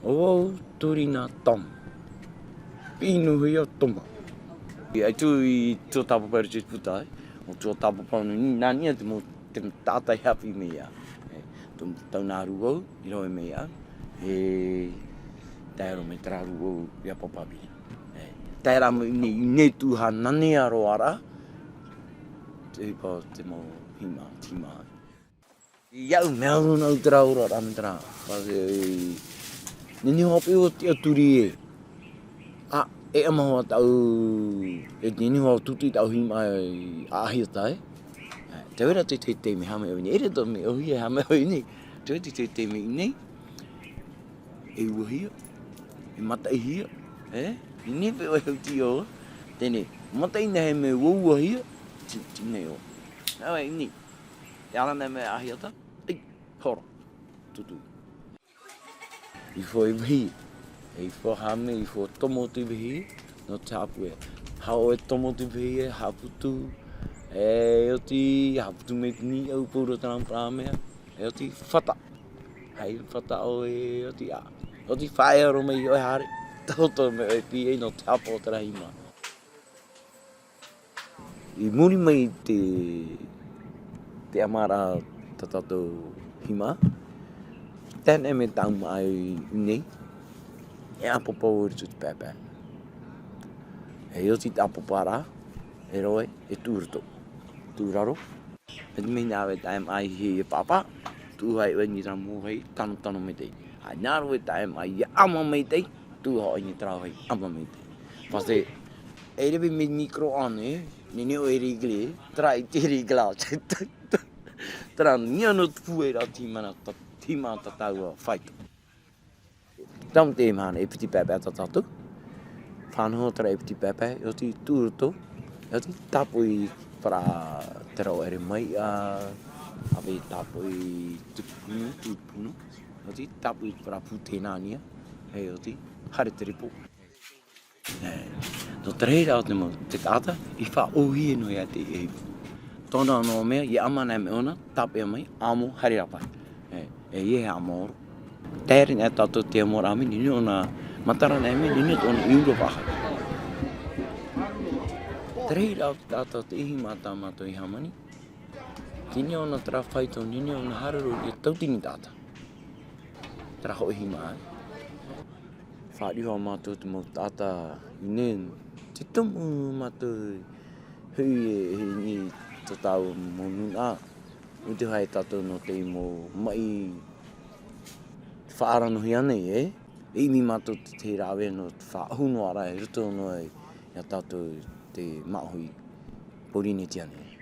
O turina tom. Pinu hia toma. Ai tui tō tapu pere te putai. O tō tapu pānu ni nania te mo te tātai hapi mea. Tau nā ruau, I roi mea. Taero me tera ruau ia papapi. Taera mo I tūha nane aro ara. Te pa te mo hima, tima. Iau mea runa u tera ora rame tera. Nini hopi o te aturi e. E amahoa tau, nini hoa tuti tau hima ahia tai. Te wera te me hame o ni. Ere to me ohi e hame o ni. Te wera te me nei. E ua hia. E mata I hia. I nepe o heu ti o. Tene, mata ina he me ua hia. Tine o. Nau e ni. Te alana me ahia ta. Ei, hora. Tutu. I fo I wahi. I fo hame, I fo tomo te wahi. No te hapu e. Hao e tomo te wahi e, haputu. E o ti haputu me ni au pūra tana prāmea. E o ti whata. Hei whata o e o ti a. O ti whaearo me I oi hare. Toto me oi pi e no te hapu o te rahima. I muri mai te amara tatato hima. Tēnei me tau mai nei. E apopo o ritu te pēpē. E o ti apopara. E roe, e tūrito. Tūraro. E te mei nāwe tae mai he e papa. Tūhai oi ni ramo hei, tano me tei. Hai nāro e tae mai e ama me tei. Tūhai ni trao hei, ama me tei. Pase, e rewe me mikro ane, nini o e rigle, trai te rigla. Tara nia no tupu e rau tima tatau a whaito. Tam te mana e piti pēpē tatatu. Whanho tara e piti pēpē, e o ti tūrito. E o ti tapu I para te rau ere mai a awe tapu I tūpunu. E o ti tapu I para pūtenania. E o ti hare te ripo. No te reira o te mo, te tata, I wha ohi e noi a te e. Tōna anō mea, I amana e me ona, tapu e mai, amo hare rapai. E ie he amoro. Tēri nea tātou te amora ame, nini ona matarana e me, nini ona Europa aha. Te reira o te tātou te ihi mātā mātou I hamani. Tini ona tera whaito, nini ona hararo I tautini tāta. Tera hoi hima ai. Whaariho mātou te mau tāta I nen. Te tomu mātou hui e ni te tau mō nuna. Uti hai tātou no te imo mai whaaranohi ane e. Imi mātou te rawe no te whaahuno ara e rito no e ia tātou te mahui porine ti ane.